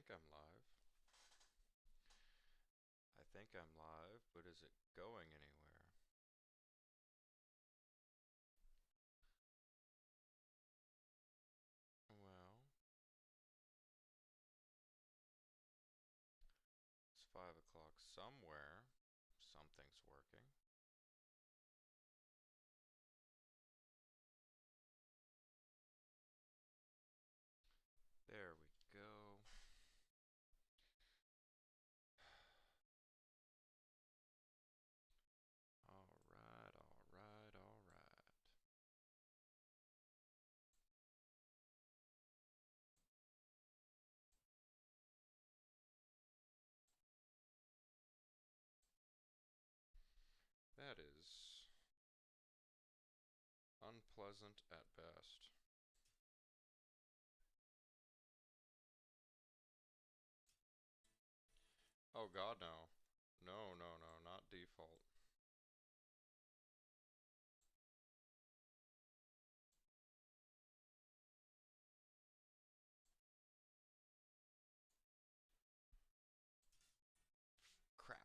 think I'm live. I think I'm live, but is it going anywhere? Well, it's 5 o'clock somewhere. Something's working. There we go. Alright, alright, alright. That is unpleasant at best. Oh god, no. No, no, no, not default. Crap.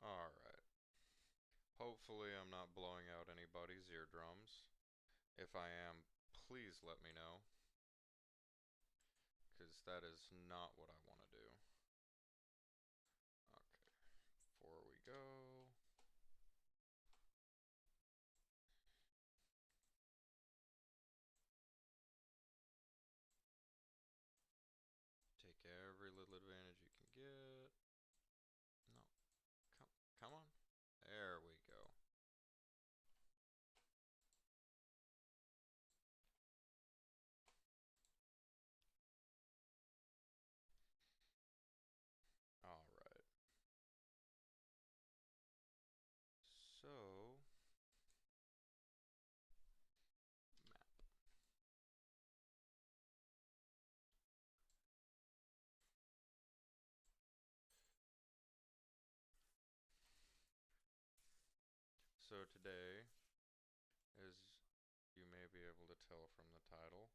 Alright. Hopefully I'm not blowing out anybody's eardrums. If I am, please let me know, because that is not what I want to do. Okay, before we go, take every little advantage you can get. No, come on. There we go. All right. So, map. So today, as you may be able to tell from the title,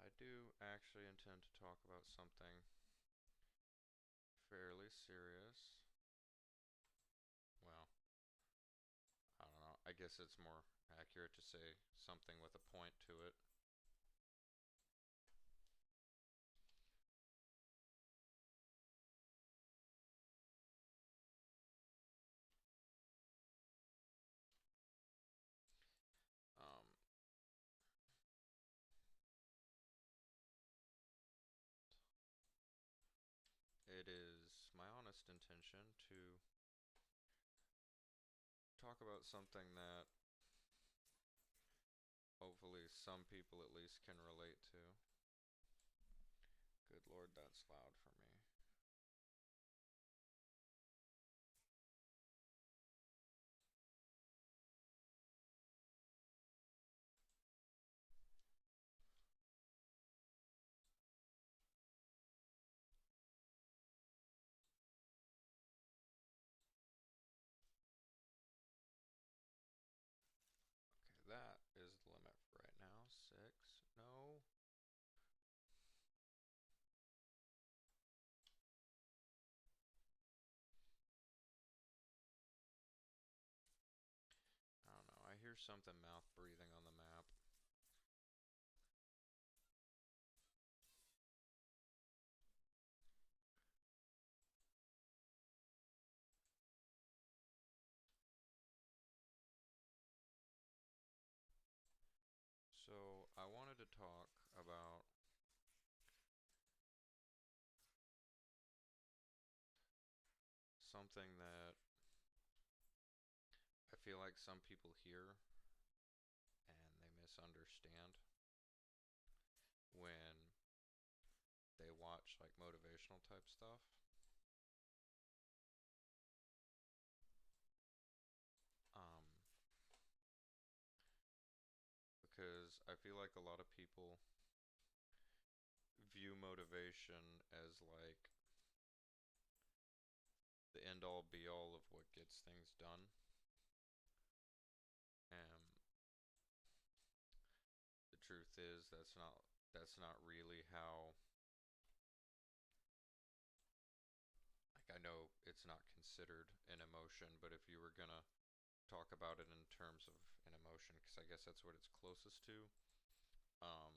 I do actually intend to talk about something fairly serious. Well, I don't know. I guess it's more accurate to say something with a point to it. Um, it is my honest intention to talk about something that hopefully some people at least can relate to. Good lord, that's loud for me. Okay, that is the limit for right now. 6. No. I don't know. I hear something mouth breathing on the map. So, I wanted to talk about something that I feel like some people hear and they misunderstand. understand when they watch like motivational type stuff. Um, because I feel like a lot of people view motivation as like the end all be all of what gets things done. And the truth is that's not really how, like, I know it's not considered an emotion, but if you were gonna talk about it in terms of an emotion, because I guess that's what it's closest to, um,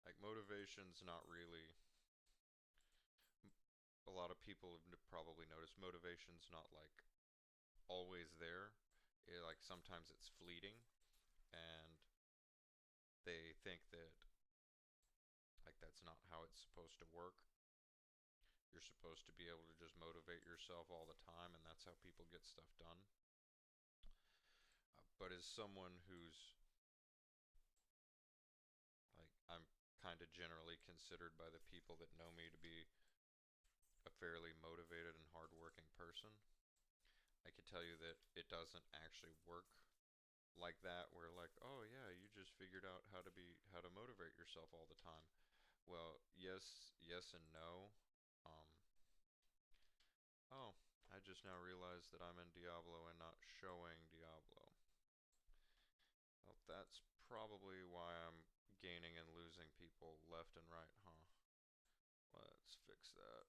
like motivation's not really, a lot of people have probably noticed motivation's not like always there. Like sometimes it's fleeting, and they think that like that's not how it's supposed to work. You're supposed to be able to just motivate yourself all the time, and that's how people get stuff done. But as someone who's like, I'm kind of generally considered by the people that know me to be a fairly motivated and hardworking person, I can tell you that it doesn't actually work like that, where like, oh yeah, you just figured out how to motivate yourself all the time. Well, yes and no. Um, oh, I just now realized that I'm in Diablo and not showing Diablo. Well, that's probably why I'm gaining and losing people left and right, huh? Let's fix that.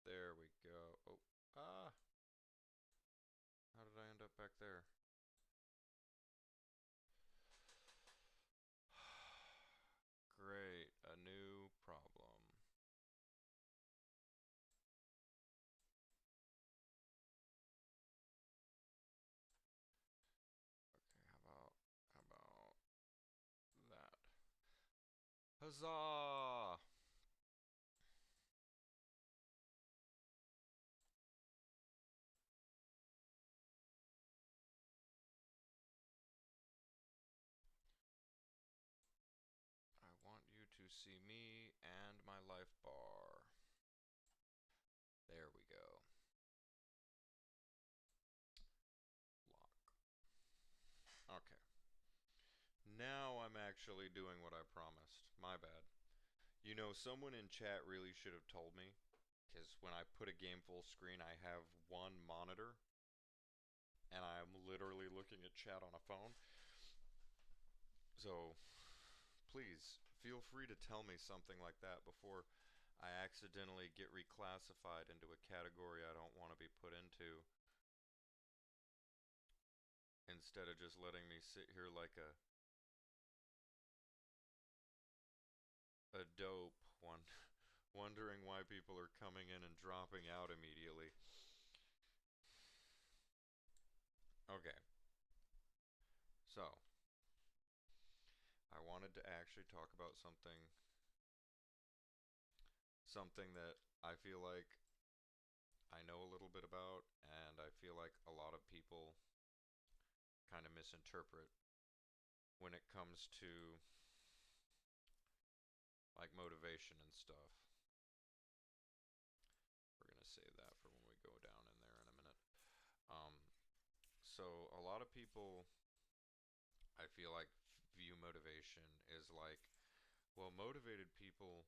There we go. Oh, ah! How did I end up back there? Great, a new problem. Okay, how about that? Huzzah! I want you to see me and my life bar. There we go. Lock. Okay. Now I'm actually doing what I promised. My bad. You know, someone in chat really should have told me, because when I put a game full screen, I have one monitor, and I'm literally looking at chat on a phone. So, please, feel free to tell me something like that before I accidentally get reclassified into a category I don't want to be put into, instead of just letting me sit here like a dope one, wondering why people are coming in and dropping out immediately. Okay, so I wanted to actually talk about something that I feel like I know a little bit about, and I feel like a lot of people kind of misinterpret when it comes to like motivation and stuff. We're gonna save that for when we go down in there in a minute. Um, so a lot of people, I feel like, view motivation is like, well, motivated people,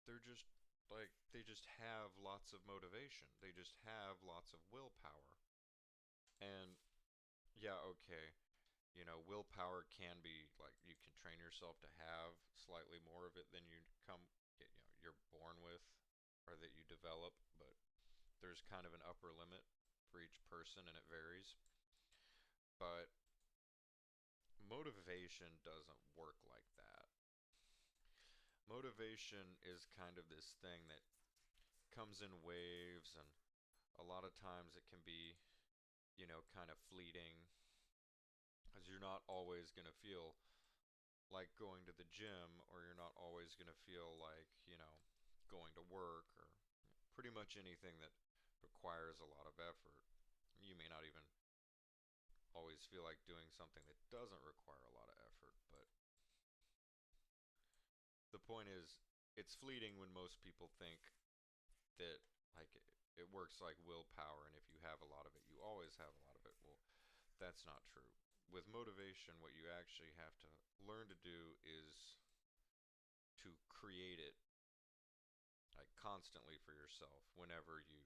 they're just like, they just have lots of motivation. They just have lots of willpower. And yeah, okay, you know, willpower can be like, you can train yourself to have slightly more of it than you're born with, or that you develop, but there's kind of an upper limit for each person and it varies. But motivation doesn't work like that. Motivation is kind of this thing that comes in waves, and a lot of times it can be, you know, kind of fleeting, because you're not always going to feel like going to the gym, or you're not always going to feel like, you know, going to work, or pretty much anything that requires a lot of effort. You may not even always feel like doing something that doesn't require a lot of effort, but the point is, it's fleeting when most people think that like it works like willpower, and if you have a lot of it, you always have a lot of it. Well, that's not true. With motivation, what you actually have to learn to do is to create it like constantly for yourself whenever you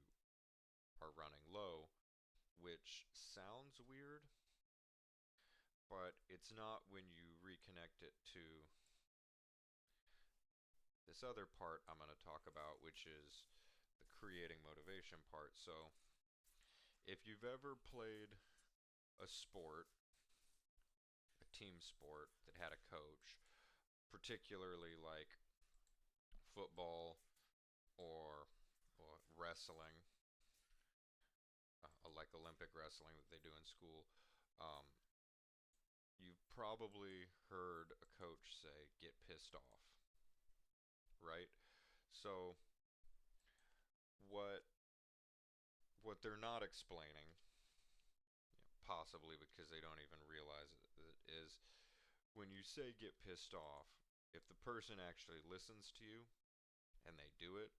are running low, which sounds weird, but it's not when you reconnect it to this other part I'm going to talk about, which is the creating motivation part. So, if you've ever played a sport, a team sport that had a coach, particularly like football or wrestling, like Olympic wrestling that they do in school, um, you've probably heard a coach say, get pissed off, right? So, what what they're not explaining, possibly because they don't even realize it, is when you say get pissed off, if the person actually listens to you and they do it,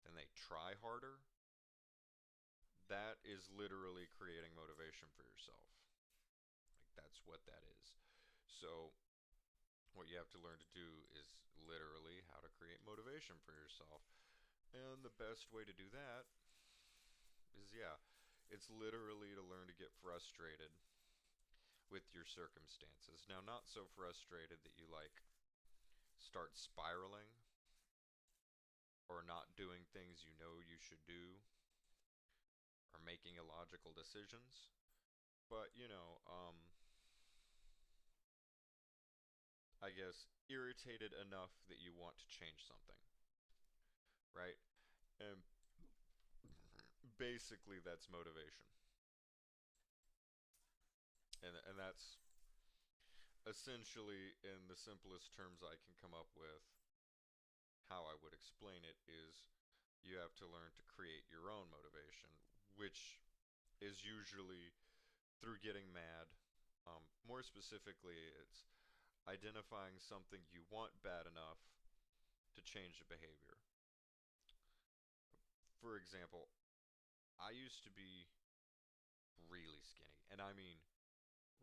then they try harder, that is literally creating motivation for yourself. Like, that's what that is. So, what you have to learn to do is literally how to create motivation for yourself. And the best way to do that is, yeah, it's literally to learn to get frustrated with your circumstances. Now, not so frustrated that you like start spiraling or not doing things you know you should do or making illogical decisions, but I guess irritated enough that you want to change something, right? And basically that's motivation. And that's essentially, in the simplest terms I can come up with, how I would explain it is you have to learn to create your own motivation, which is usually through getting mad. More specifically, it's identifying something you want bad enough to change the behavior. For example, I used to be really skinny, and I mean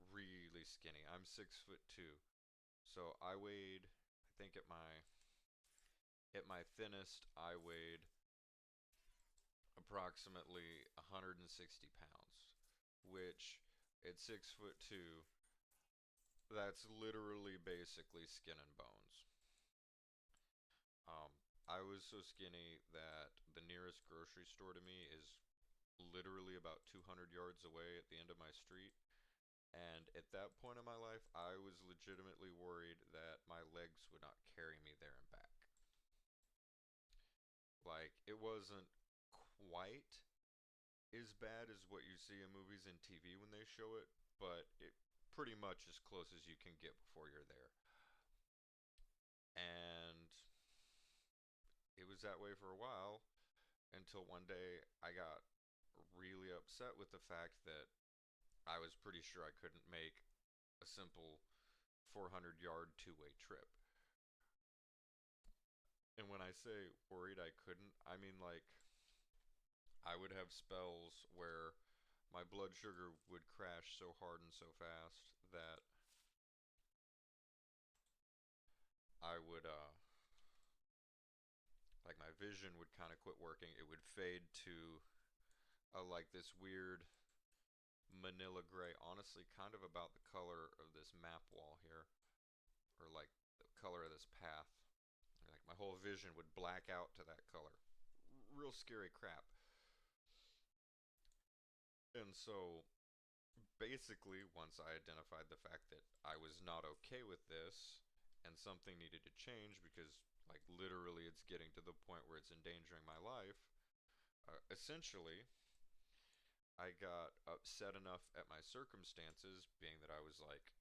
really skinny. I'm 6'2", so I weighed, I think at my thinnest, I weighed approximately 160 pounds, which at 6'2", that's literally basically skin and bones. I was so skinny that the nearest grocery store to me is literally about 200 yards away at the end of my street. And at that point in my life, I was legitimately worried that my legs would not carry me there and back. Like, it wasn't quite as bad as what you see in movies and TV when they show it, but it pretty much as close as you can get before you're there. And it was that way for a while until one day I got really upset with the fact that I was pretty sure I couldn't make a simple 400-yard two-way trip. And when I say worried I couldn't, I mean like I would have spells where my blood sugar would crash so hard and so fast that I would like my vision would kind of quit working. It would fade to like this weird manila gray, honestly kind of about the color of this map wall here, or like the color of this path. Like my whole vision would black out to that color. Real scary crap. And so basically, once I identified the fact that I was not okay with this and something needed to change because, like, literally it's getting to the point where it's endangering my life, essentially, I got upset enough at my circumstances, being that I was, like,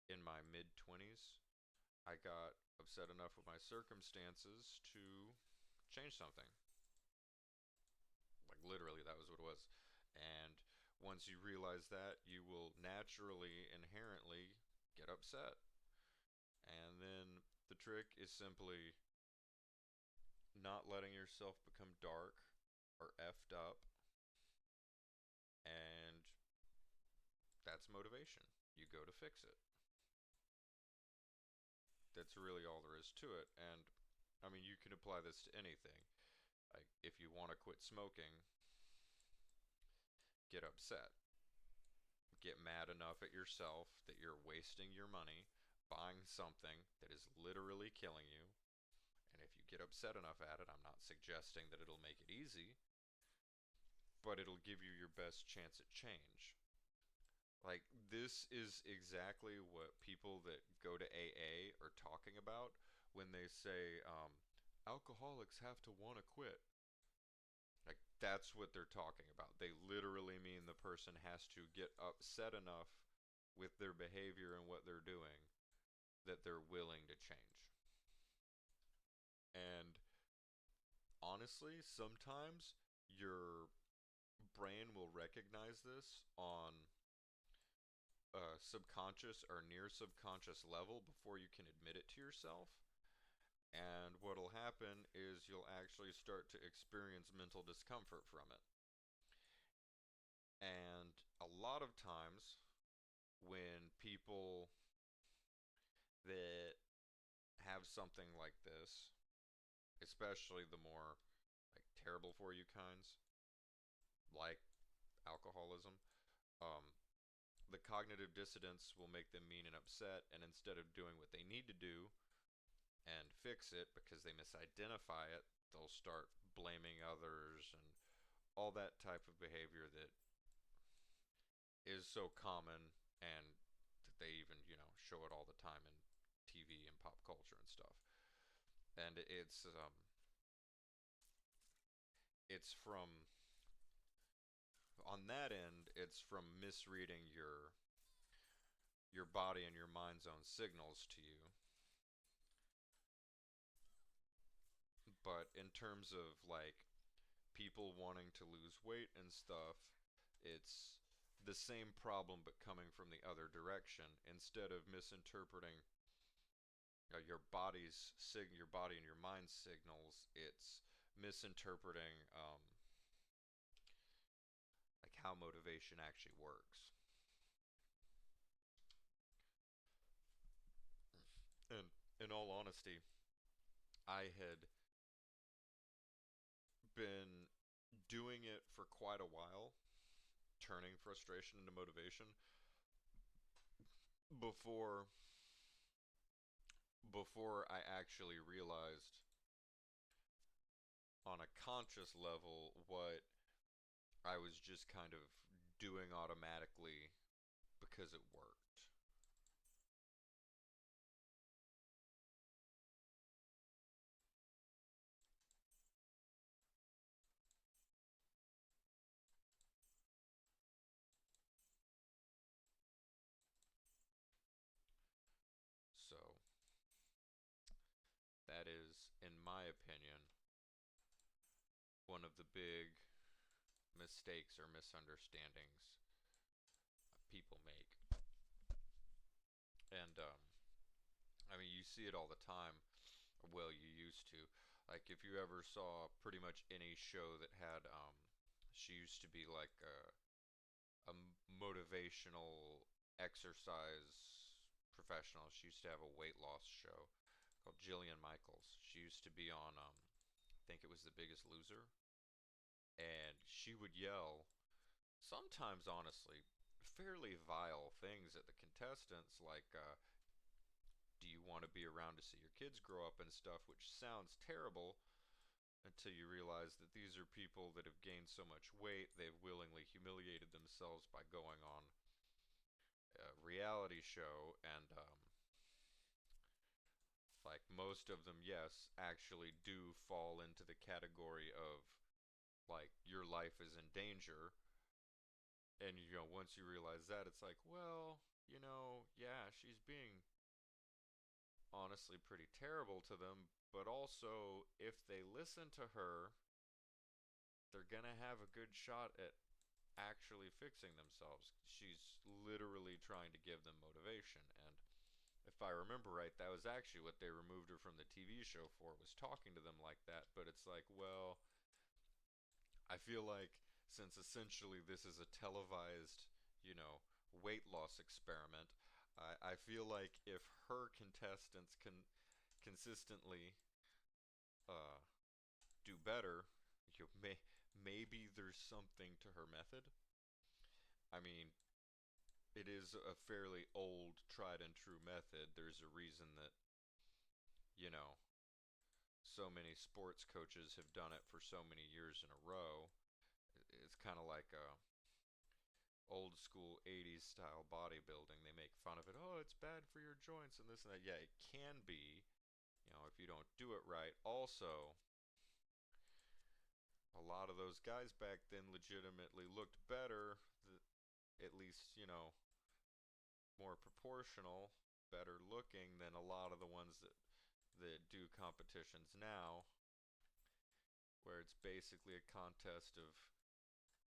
in my mid 20s. I got upset enough with my circumstances to change something. literally, that was what it was. And once you realize that, you will naturally, inherently get upset. And then the trick is simply not letting yourself become dark or effed up, and that's motivation. You go to fix it. That's really all there is to it. And I mean, you can apply this to anything. Like, if you want to quit smoking, get upset. Get mad enough at yourself that you're wasting your money buying something that is literally killing you. And if you get upset enough at it, I'm not suggesting that it'll make it easy, but it'll give you your best chance at change. Like, this is exactly what people that go to AA are talking about when they say alcoholics have to want to quit. Like, that's what they're talking about. They literally mean the person has to get upset enough with their behavior and what they're doing that they're willing to change. And honestly, sometimes your brain will recognize this on a subconscious or near subconscious level before you can admit it to yourself. And what'll happen is you'll actually start to experience mental discomfort from it. And a lot of times, when people that have something like this, especially the more like terrible for you kinds, like alcoholism, um, the cognitive dissonance will make them mean and upset, and instead of doing what they need to do and fix it because they misidentify it, they'll start blaming others and all that type of behavior that is so common, and that they even, show it all the time in TV and pop culture and stuff. And it's from on that end, it's from misreading your body and your mind's own signals to you. But in terms of like people wanting to lose weight and stuff, it's the same problem but coming from the other direction. Instead of misinterpreting your body and your mind signals, it's misinterpreting like how motivation actually works. And in all honesty, I had been doing it for quite a while, turning frustration into motivation before before I actually realized on a conscious level what I was just kind of doing automatically because it worked. So, that is, in my opinion, one of the big mistakes or misunderstandings people make. And I mean, you see it all the time. Well, you used to. Like, if you ever saw pretty much any show that had, she used to be like a motivational exercise professional. She used to have a weight loss show called Jillian Michaels. She used to be on, I think it was The Biggest Loser. And she would yell, sometimes honestly, fairly vile things at the contestants, like, do you want to be around to see your kids grow up and stuff, which sounds terrible until you realize that these are people that have gained so much weight, they've willingly humiliated themselves by going on a reality show, and like most of them, yes, actually do fall into the category of like your life is in danger. And once you realize that, it's like, well, yeah, she's being honestly pretty terrible to them, but also if they listen to her, they're gonna have a good shot at actually fixing themselves. She's literally trying to give them motivation, and if I remember right, that was actually what they removed her from the TV show for, was talking to them like that. But it's like, well, I feel like since essentially this is a televised, you know, weight loss experiment, I feel like if her contestants can consistently uh, do better, maybe there's something to her method. I mean, it is a fairly old, tried and true method. There's a reason that, you know, so many sports coaches have done it for so many years in a row. It's kind of like a old school 80s style bodybuilding. They make fun of it. Oh, it's bad for your joints and this and that. Yeah, it can be, if you don't do it right. Also, a lot of those guys back then legitimately looked better, at least, more proportional, better looking than a lot of the ones that do competitions now, where it's basically a contest of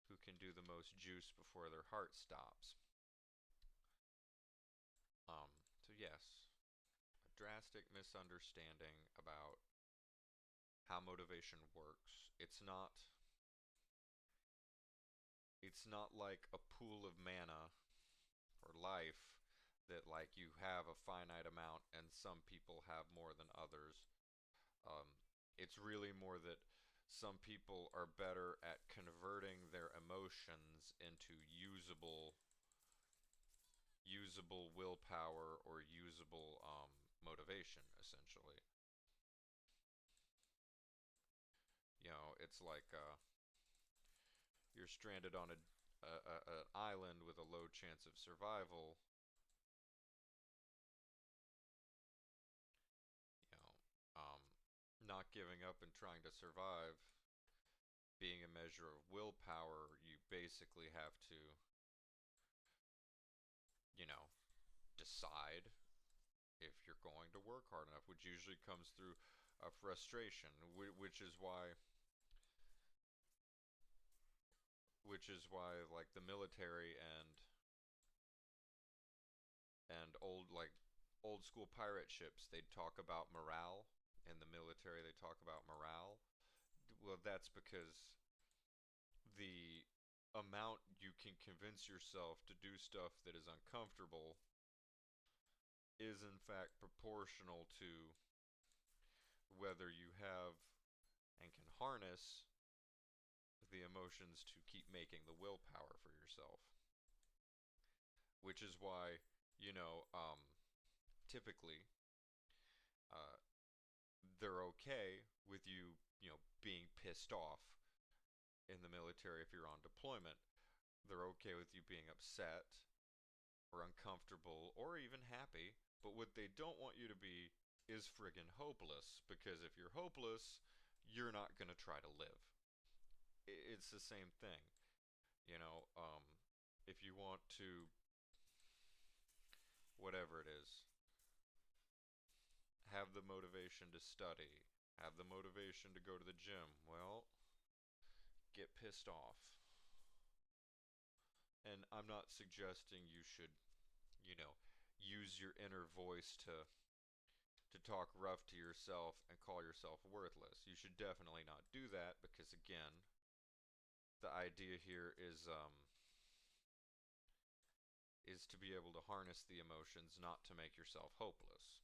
who can do the most juice before their heart stops. So yes, a drastic misunderstanding about how motivation works. It's not like a pool of mana or life that like you have a finite amount and some people have more than others. Um, it's really more that some people are better at converting their emotions into usable willpower or usable motivation, essentially. It's like you're stranded on an island with a low chance of survival. You know, not giving up and trying to survive being a measure of willpower. You basically have to, you know, decide if you're going to work hard enough, which usually comes through a frustration, which is why like the military and old school pirate ships, they'd talk about morale. In the military, they talk about morale. Well, that's because the amount you can convince yourself to do stuff that is uncomfortable is in fact proportional to whether you have and can harness the emotions to keep making the willpower for yourself. Which is why, you know, typically, uh, they're okay with you, being pissed off in the military if you're on deployment. They're okay with you being upset or uncomfortable or even happy. But what they don't want you to be is friggin' hopeless, because if you're hopeless, you're not going to try to live. It's the same thing. You know, if you want to, whatever it is, have the motivation to study, have the motivation to go to the gym, well, get pissed off. And I'm not suggesting you should, you know, use your inner voice to talk rough to yourself and call yourself worthless. You should definitely not do that, because again, the idea here is to be able to harness the emotions, not to make yourself hopeless.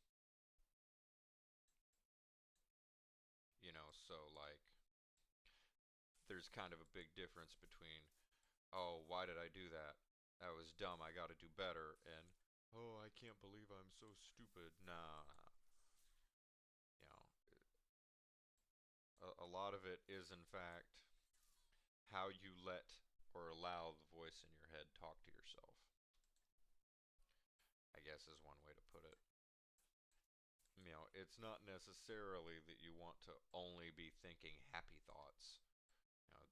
So like there's kind of a big difference between, oh, why did I do that? That was dumb. I got to do better. And, oh, I can't believe I'm so stupid. Nah. You know, a lot of it is in fact how you let or allow the voice in your head talk to yourself, I guess, is one way to put it. It's not necessarily that you want to only be thinking happy thoughts.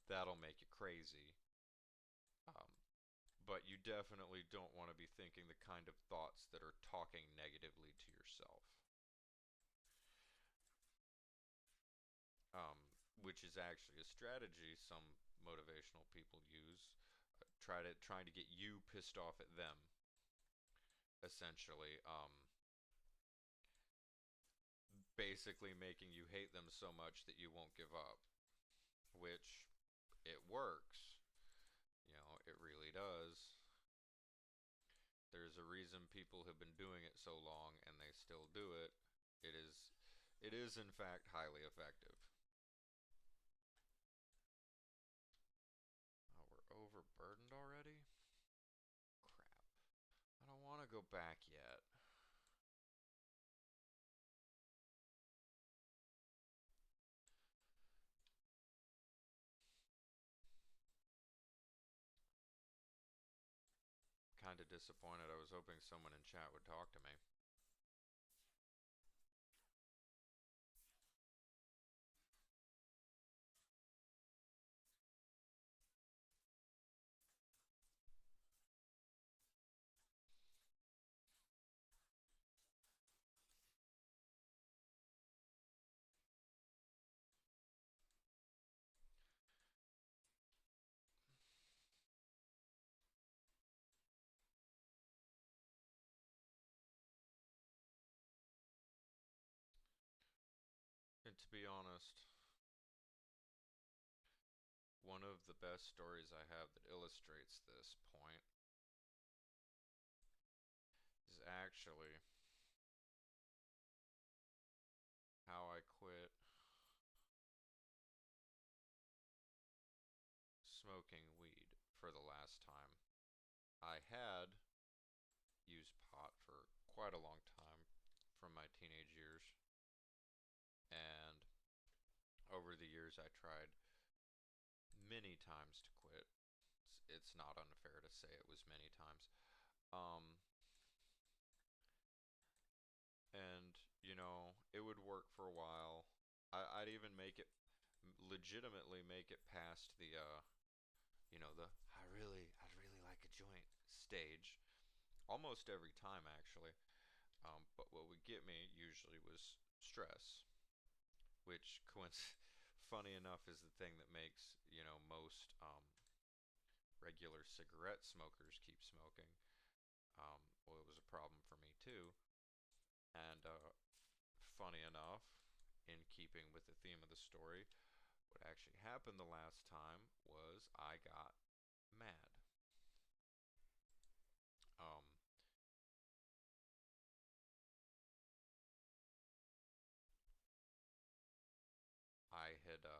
That'll make you crazy. Um, but you definitely don't want to be thinking the kind of thoughts that are talking negatively to yourself. Which is actually a strategy some motivational people use. Trying to get you pissed off at them, essentially. Basically making you hate them so much that you won't give up, which it works. You know, it really does. There's a reason people have been doing it so long and they still do it. It is it is in fact highly effective. Oh, we're overburdened already? Crap. I don't want to go back yet. Kinda disappointed. I was hoping someone in chat would talk to me. And to be honest, one of the best stories I have that illustrates this point is actually how I quit smoking weed for the last time. I had used pot for quite a long time from my teenage years, and over the years I tried many times to quit. It's not unfair to say it was many times. Um, and you know, it would work for a while. I'd even make it legitimately make it past the the I'd really like a joint stage almost every time actually. But what would get me usually was stress, which funny enough is the thing that makes most regular cigarette smokers keep smoking. Well, it was a problem for me too, and funny enough, in keeping with the theme of the story, what actually happened the last time was I got mad. Um, I had no,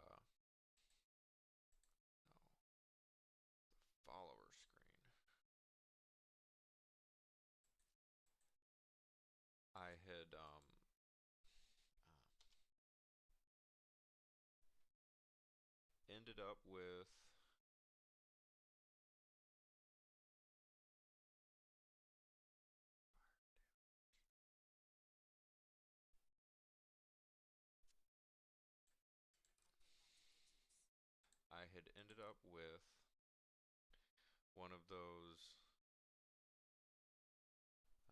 follower screen. I had ended up with I had ended up with one of those.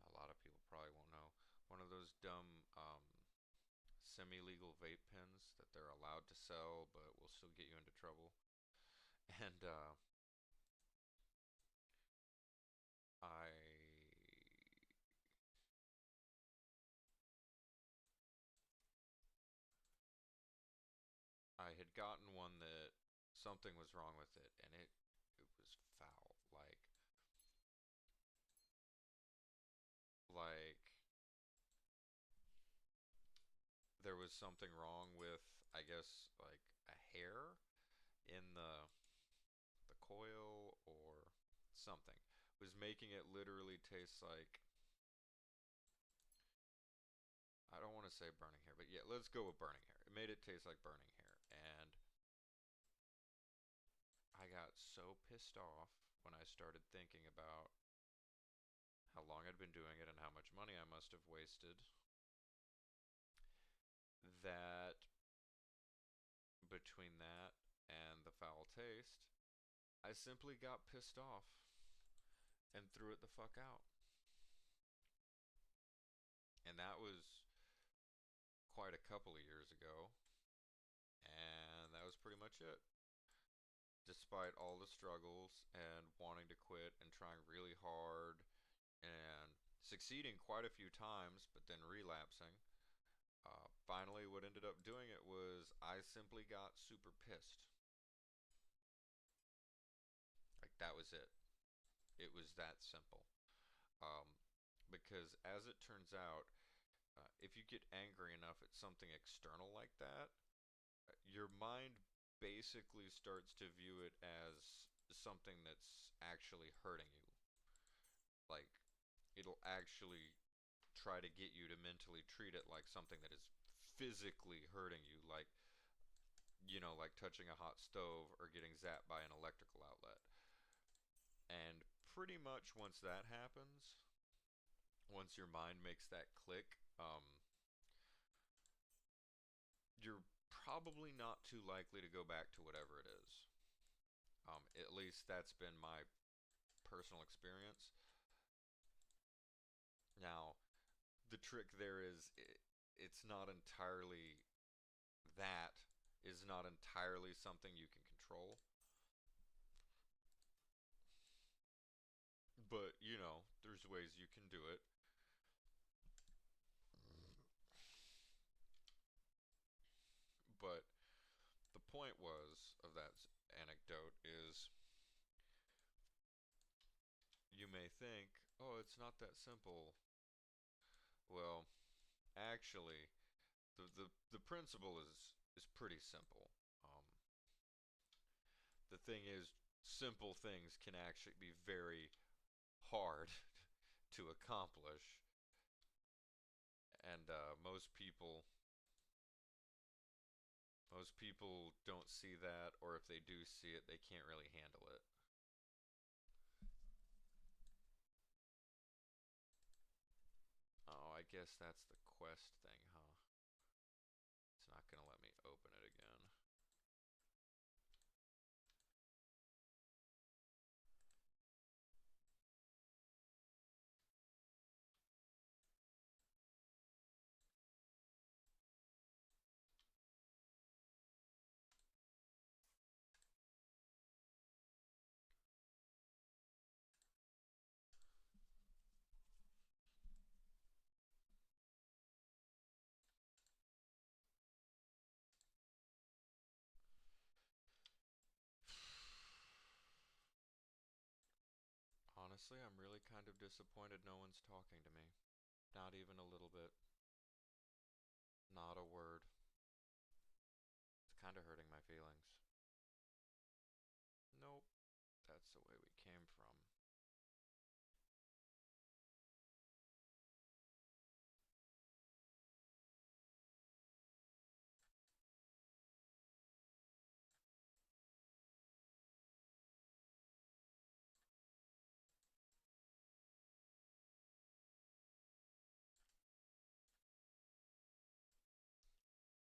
A lot of people probably won't know. One of those dumb semi-legal vape pens that they're allowed to sell, but will still get you into trouble. And I I had gotten one that something was wrong with it, and it was foul. Like there was something wrong with, I guess, like a hair in the coil or something. It was making it literally taste like, I don't want to say burning hair, but yeah, let's go with burning hair. It made it taste like burning hair, and I got so pissed off when I started thinking about how long I'd been doing it and how much money I must have wasted that between that and the foul taste, I simply got pissed off and threw it the fuck out. And that was quite a couple of years ago, and that was pretty much it. despite all the struggles and wanting to quit and trying really hard and succeeding quite a few times, but then relapsing. Finally, what ended up doing it was I simply got super pissed. Like, that was it. It was that simple. Um, because as it turns out, if you get angry enough at something external like that, your mind basically starts to view it as something that's actually hurting you. Like, it'll actually try to get you to mentally treat it like something that is physically hurting you, like, like touching a hot stove or getting zapped by an electrical outlet. And pretty much once that happens, once your mind makes that click, you're probably not too likely to go back to whatever it is. At least that's been my personal experience. Now, the trick there is it's not entirely that is not entirely something you can control. But, there's ways you can do it. But the point was of that anecdote is you may think, oh, it's not that simple. Well, actually, the principle is pretty simple. The thing is, simple things can actually be very hard to accomplish, and most people don't see that, or if they do see it, they can't really handle it. Oh, I guess that's the quest thing, huh? It's not gonna let me open it again. Honestly, I'm really kind of disappointed no one's talking to me. Not even a little bit. Not a word. It's kind of hurting my feelings. Nope, that's the way we came from.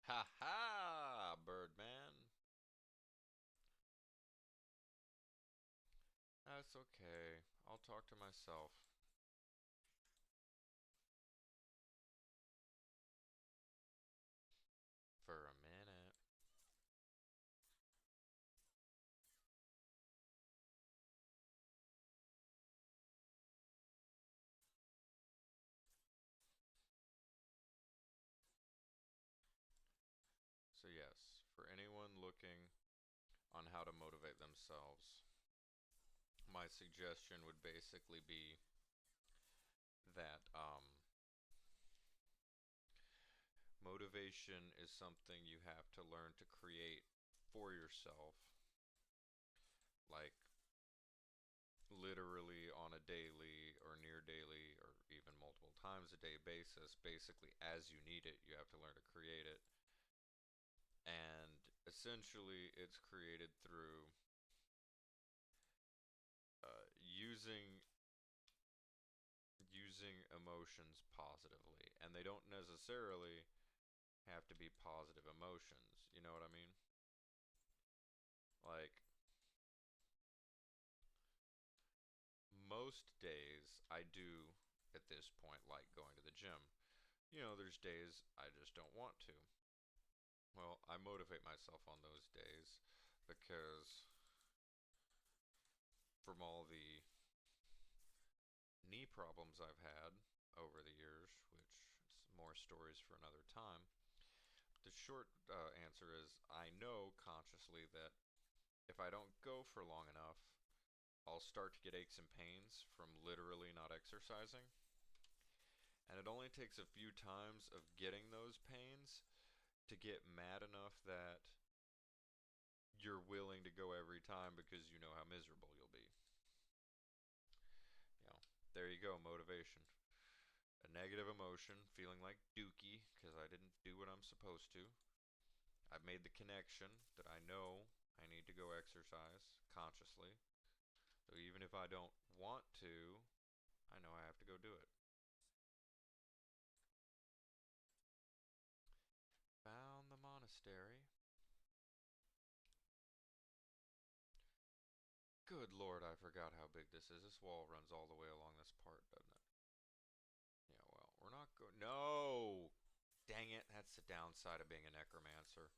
Ha ha, Birdman. That's okay. I'll talk to myself. For a minute. So, yes, for anyone looking on how to motivate themselves, my suggestion would basically be that motivation is something you have to learn to create for yourself, like literally on a daily or near daily or even multiple times a day basis. Basically, as you need it, you have to learn to create it. And essentially, it's created through using emotions positively, and they don't necessarily have to be positive emotions. You know what I mean? Like, most days I do at this point like going to the gym. There's days I just don't want to. Well, I motivate myself on those days because from all the knee problems I've had over the years, which is more stories for another time. The short answer is I know consciously that if I don't go for long enough, I'll start to get aches and pains from literally not exercising. And it only takes a few times of getting those pains to get mad enough that you're willing to go every time because you know how miserable you'll be. You know, there you go, motivation. A negative emotion, feeling like dookie because I didn't do what I'm supposed to. I've made the connection that I know I need to go exercise consciously. So even if I don't want to, I know I have to go do it. Found the monastery. Good lord, I forgot how big this is. This wall runs all the way along this part, doesn't it? Yeah, well, we're not going. No! Dang it, that's the downside of being a necromancer.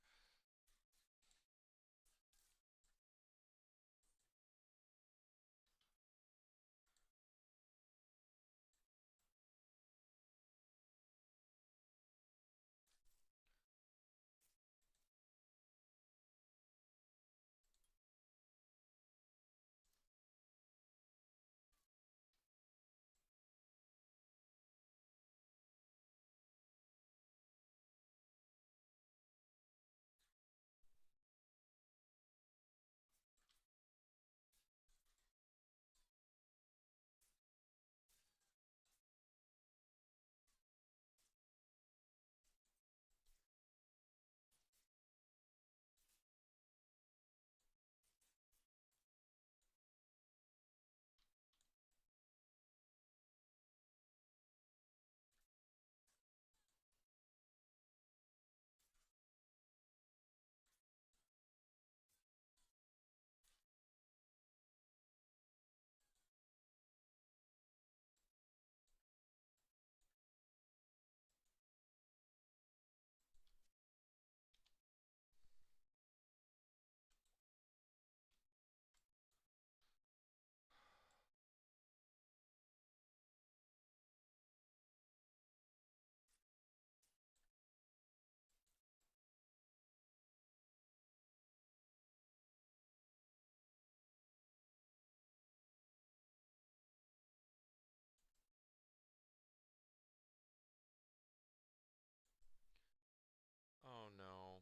Oh no.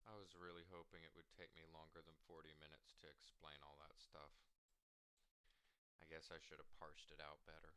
I was really hoping it would take me longer than 40 minutes to explain all that stuff. I guess I should have parsed it out better.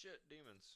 Shit, demons.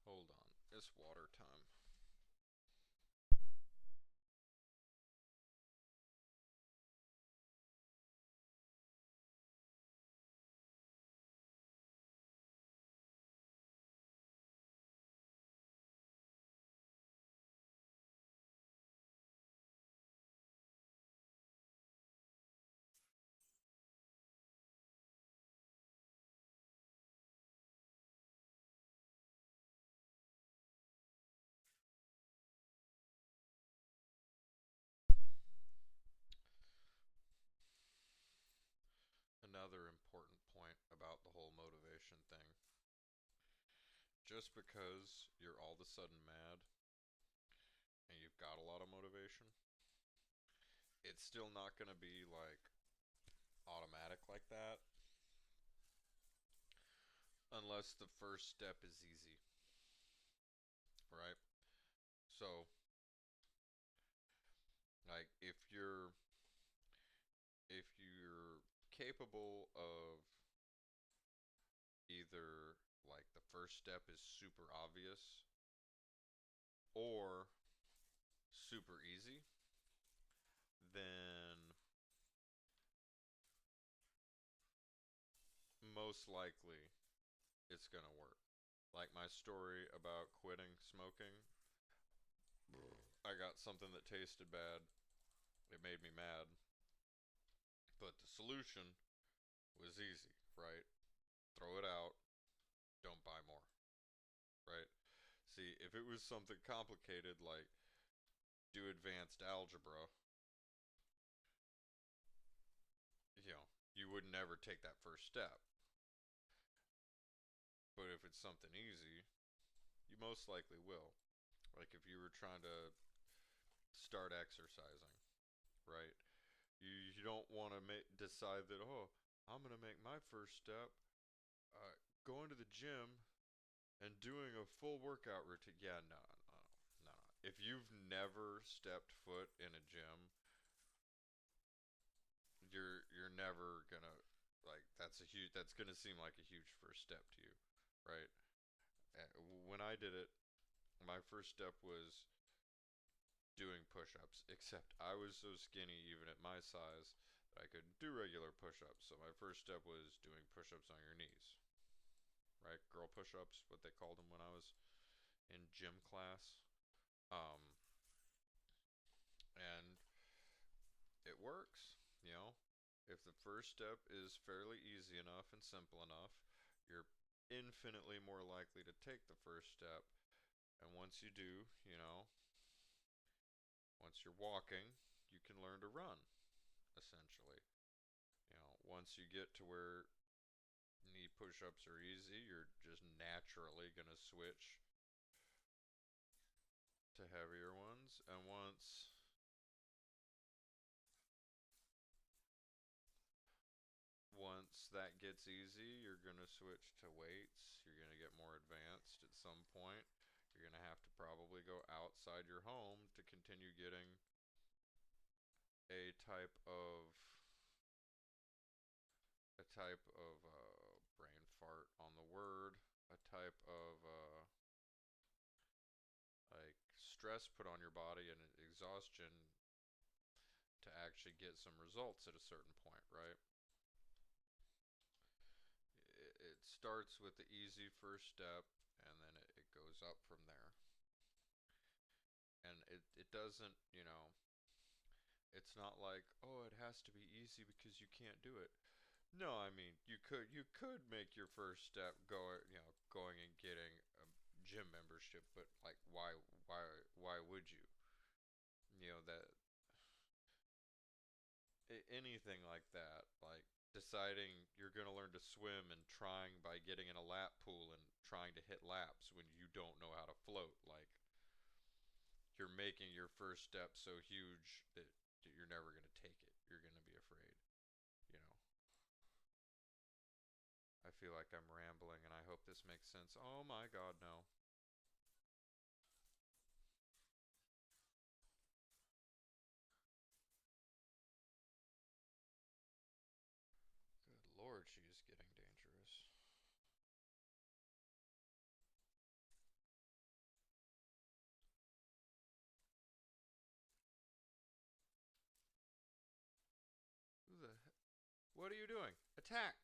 Hold on. It's water time. Another important point about the whole motivation thing. Just because you're all of a sudden mad and you've got a lot of motivation, it's still not going to be like automatic like that unless the first step is easy, right? So, like if you're capable of either like the first step is super obvious or super easy, then most likely it's gonna work. Like my story about quitting smoking, I got something that tasted bad. It made me mad, but the solution was easy, right? Throw it out, don't buy more, right? See, if it was something complicated like do advanced algebra, you know, you would never take that first step. But if it's something easy, you most likely will. Like if you were trying to start exercising, right? You don't want to decide that, oh, I'm going to make my first step going to the gym and doing a full workout routine. Yeah, no, no, no, no. If you've never stepped foot in a gym, you're never gonna like that's gonna seem like a huge first step to you, right? When I did it, my first step was doing push-ups. Except I was so skinny, even at my size, that I couldn't do regular push-ups. So my first step was doing push-ups on your knees, right? Girl push-ups, what they called them when I was in gym class. Um, and it works, you know. If the first step is fairly easy enough and simple enough, you're infinitely more likely to take the first step. And once you do, you know, once you're walking, you can learn to run, essentially. You know, once you get to where knee push ups are easy, you're just naturally going to switch to heavier ones. And once once that gets easy, you're going to switch to weights. You're going to get more advanced at some point. You're going to have to probably go outside your home to continue getting a type of brain fart on the word, a type of like stress put on your body and exhaustion to actually get some results at a certain point, right? It starts with the easy first step and then it goes up from there. And it doesn't, it's not like, oh, it has to be easy because you can't do it. No, I mean, you could make your first step going and getting a gym membership, but like why would you? That anything like that, like deciding you're going to learn to swim and trying by getting in a lap pool and trying to hit laps when you don't know how to float, like you're making your first step so huge that you're never going to take it. You're going to be afraid, you know. I feel like I'm rambling and I hope this makes sense. Oh my god, no. Good lord, she is getting dangerous. Who the heck? What are you doing? Attack!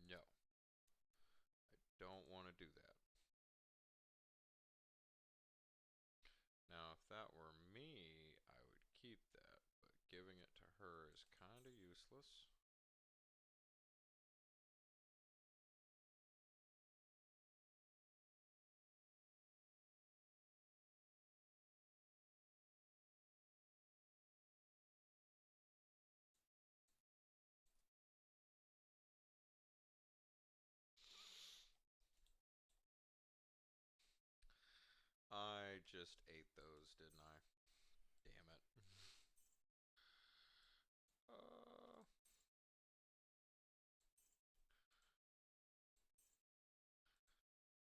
No, don't want to do that. Now, if that were me, I would keep that, but giving it to her is kinda useless. I just ate those, didn't I? Damn it. uh,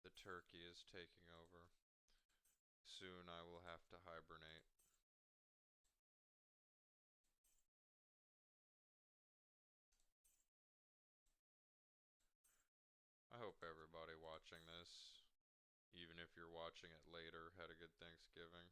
the turkey is taking over. Soon I will have to hibernate. I hope everybody watching this, even if you're watching it later, had a good Thanksgiving.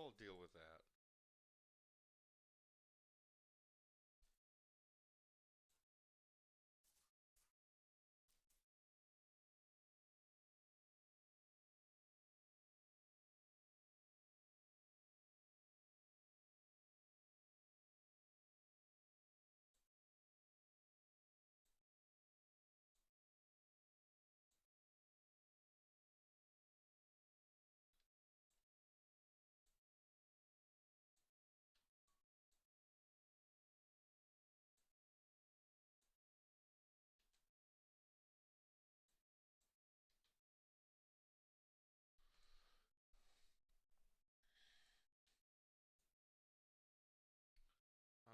I'll deal with that.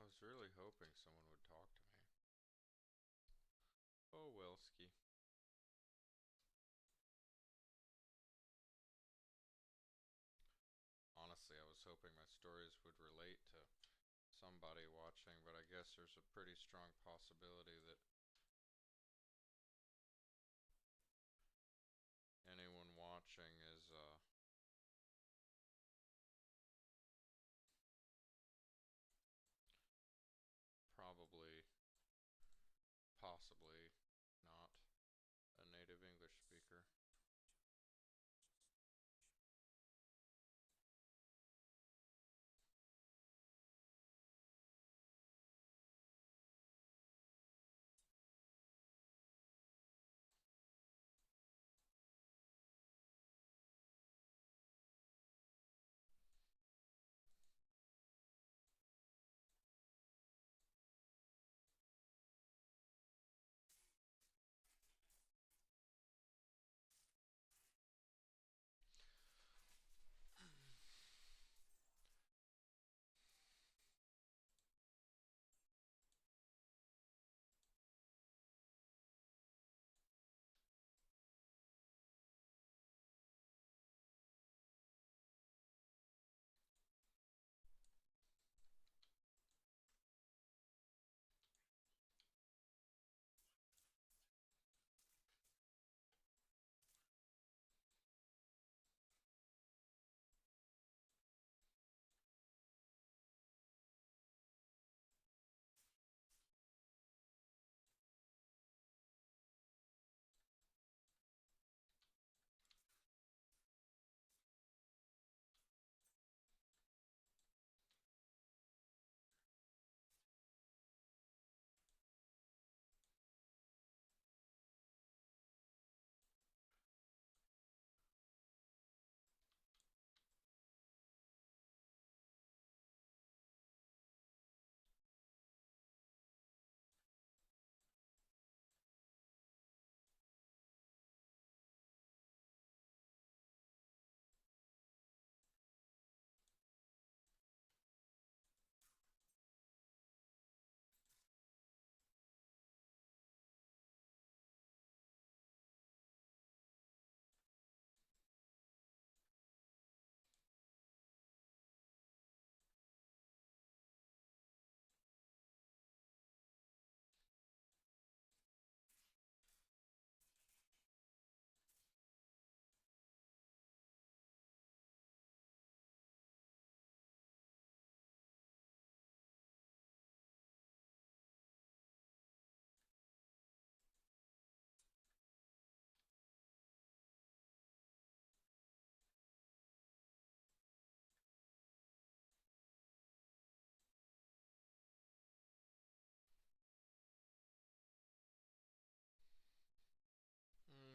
I was really hoping someone would talk to me. Oh, Welski. Honestly, I was hoping my stories would relate to somebody watching, but I guess there's a pretty strong possibility that anyone watching is probably, possibly not a native English speaker.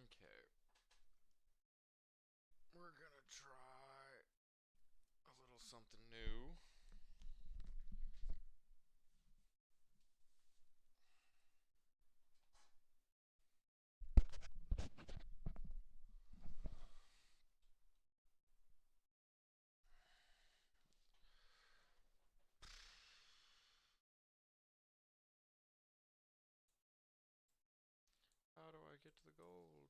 Okay, we're gonna try a little something new. How do I get to the gold?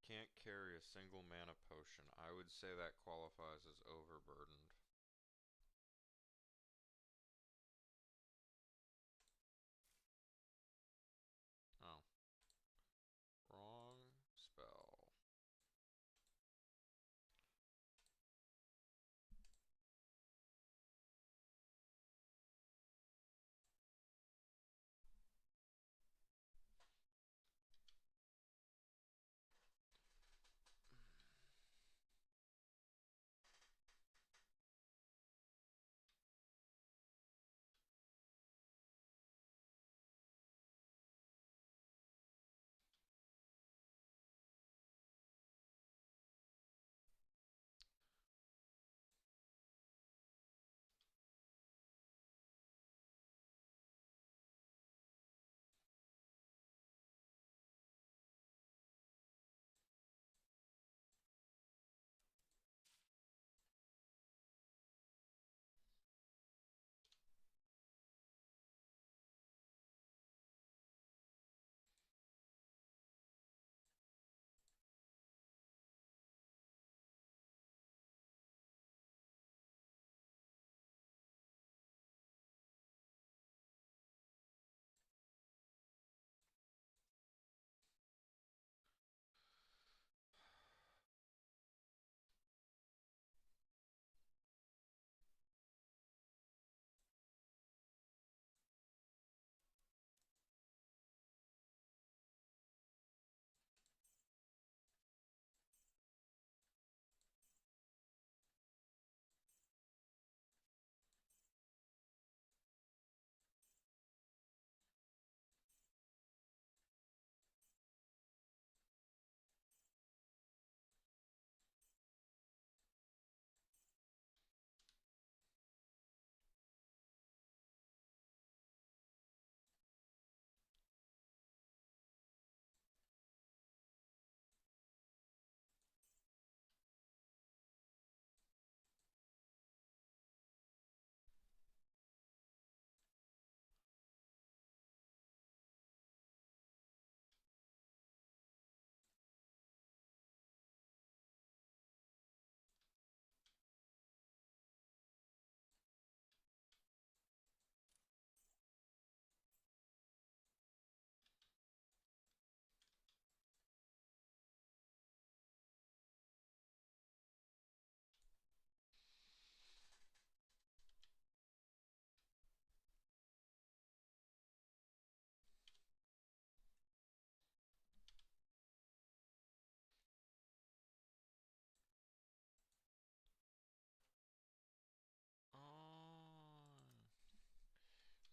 Can't carry a single mana potion. I would say that qualifies as overburdened. Oh. Wrong spell.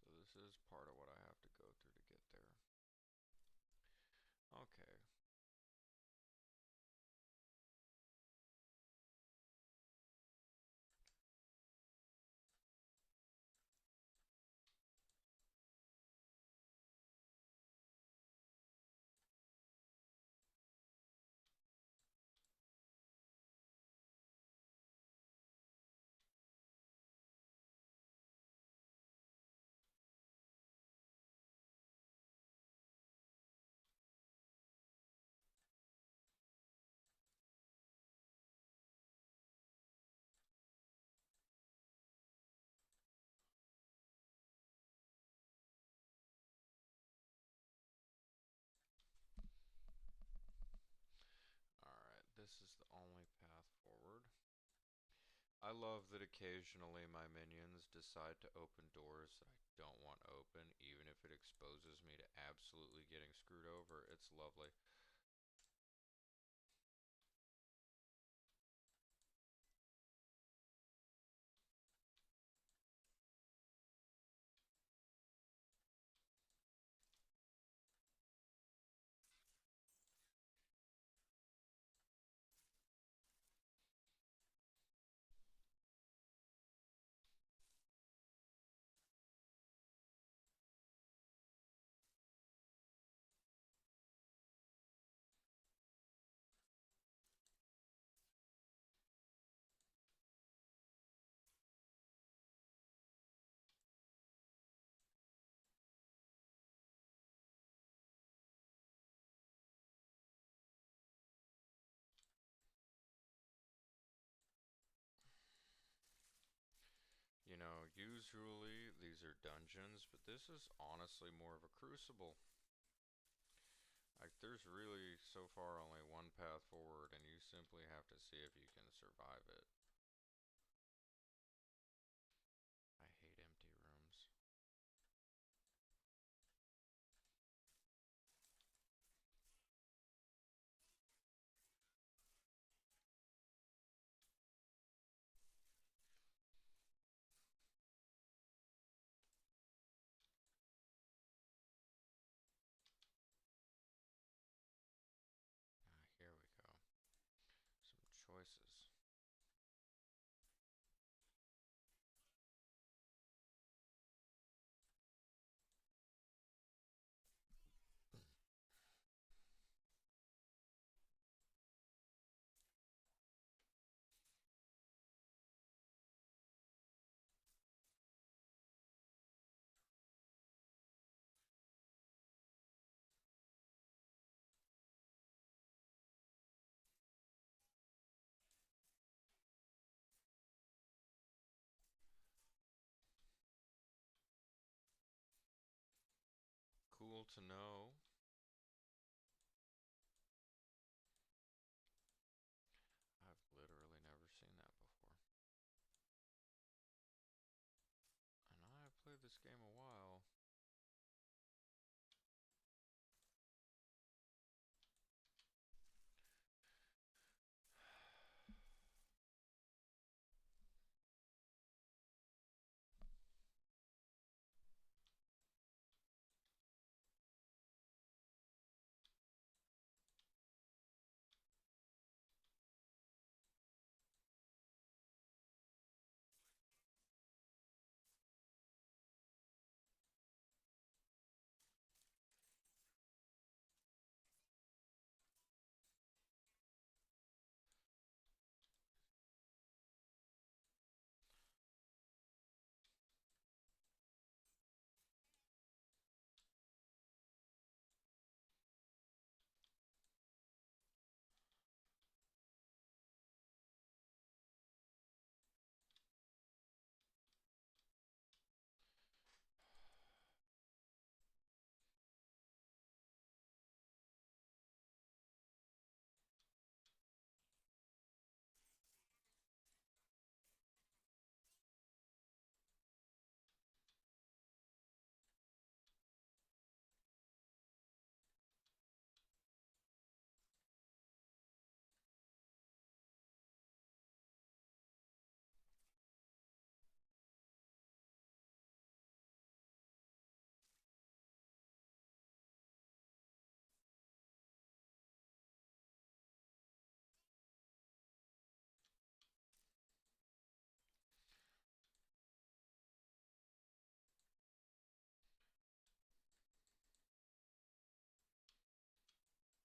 So this is part of what I have to go through to get there. Okay. Alright, this is the only path forward. I love that occasionally my minions decide to open doors that I don't want open, even if it exposes me to absolutely getting screwed over. It's lovely. Usually these are dungeons, but this is honestly more of a crucible. Like, there's really so far only one path forward, and you simply have to see if you can survive it. I hate empty rooms. Here we go. Some choices. Cool to know. I've literally never seen that before. And I have played this game a while.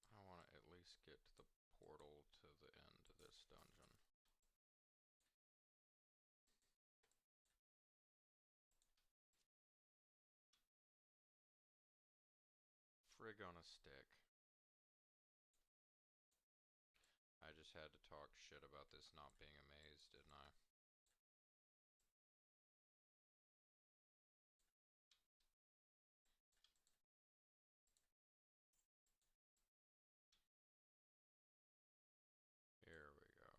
I want to at least get to the portal to the end of this dungeon. Frig on a stick. I just had to talk shit about this not being a maze, didn't I? Here we go.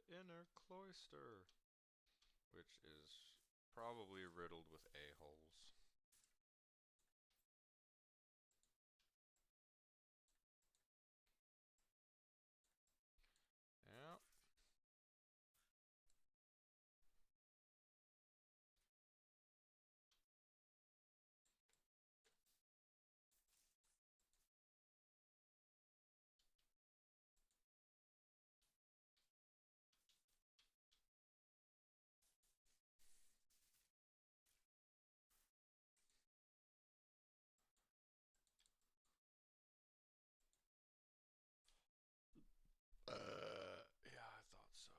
inner cloister, which is probably riddled with a-holes. Yeah. Yeah, I thought so.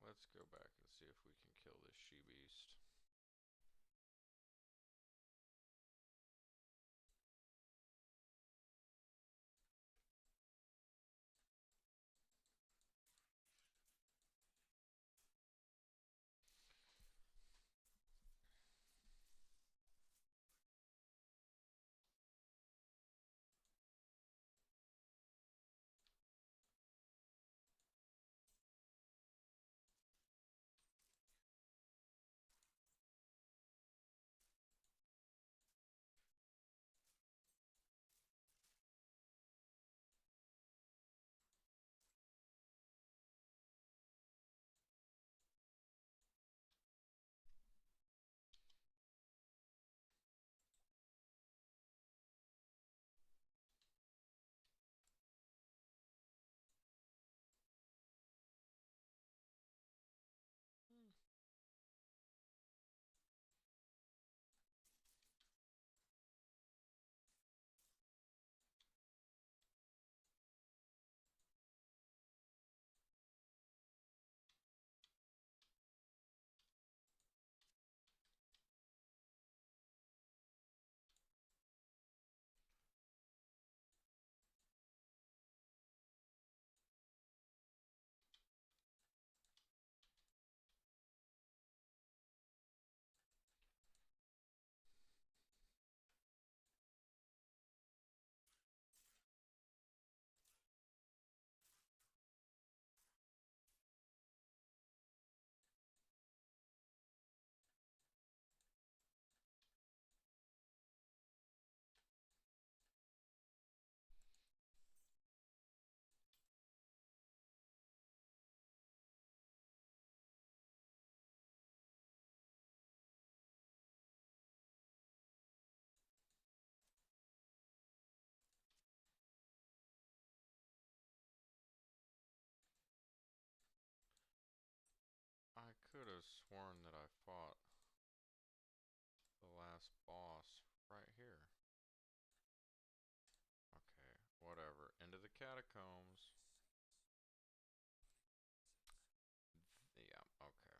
Let's go back and see if we can kill this she-beast. sworn that I fought the last boss right here. Okay, whatever. Into the catacombs. Yeah, okay.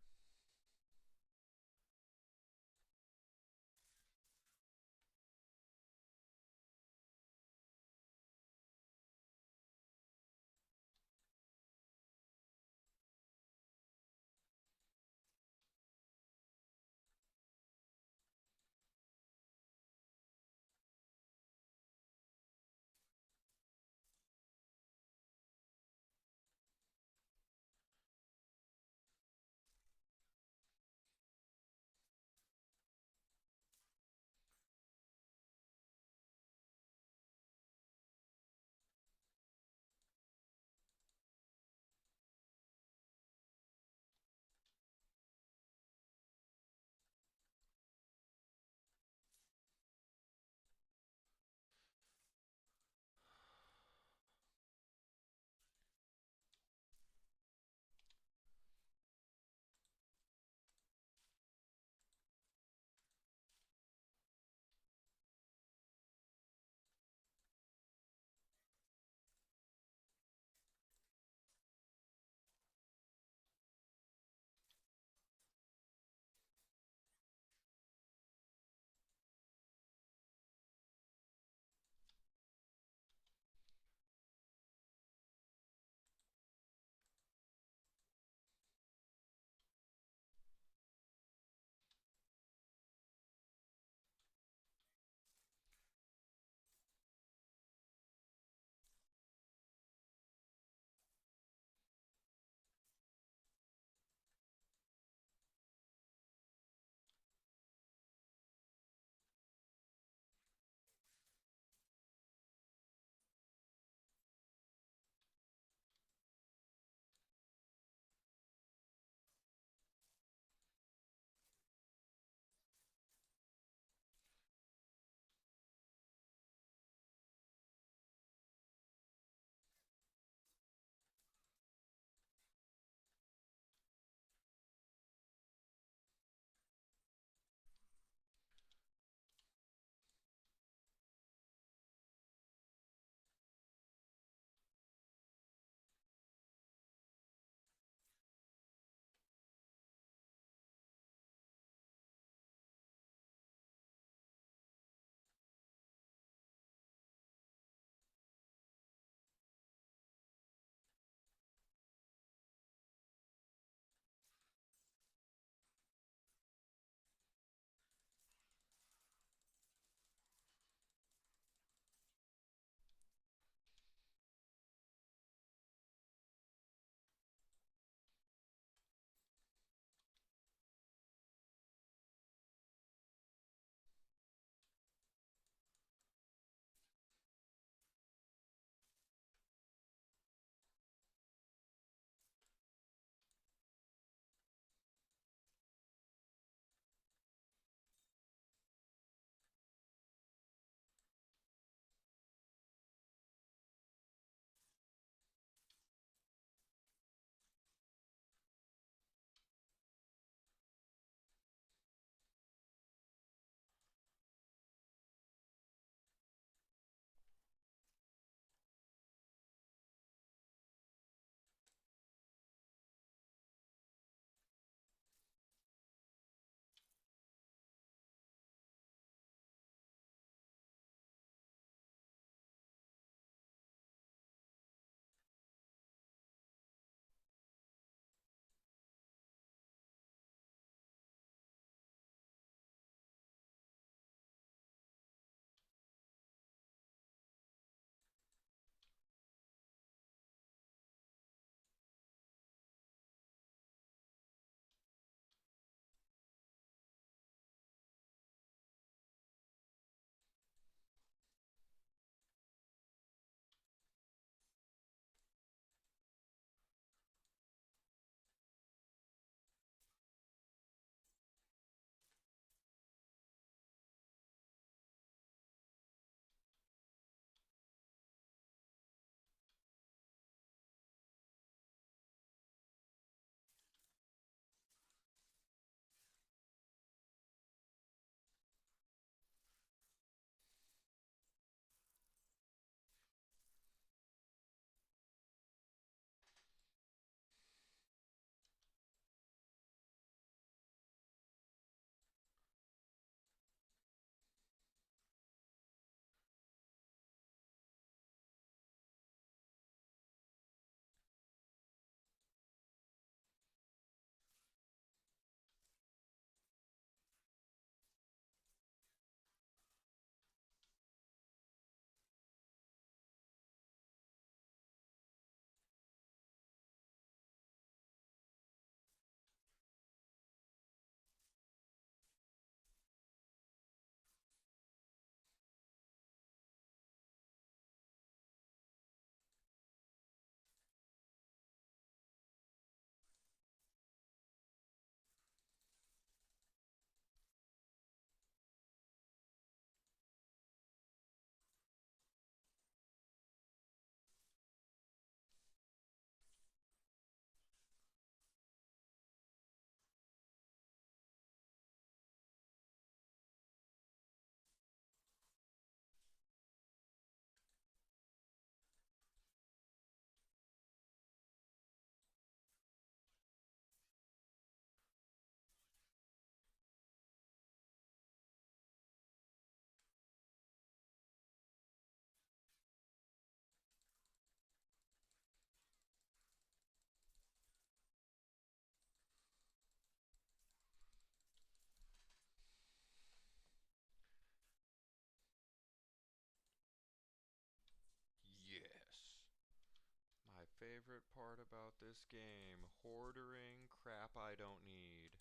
favorite part about this game. Hoarding crap I don't need.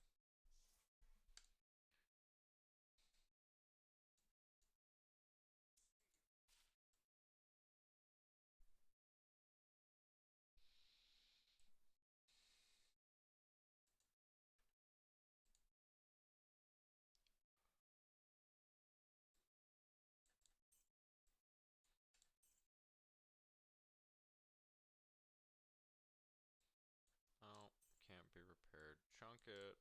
Oh, can't be repaired. Chunk it.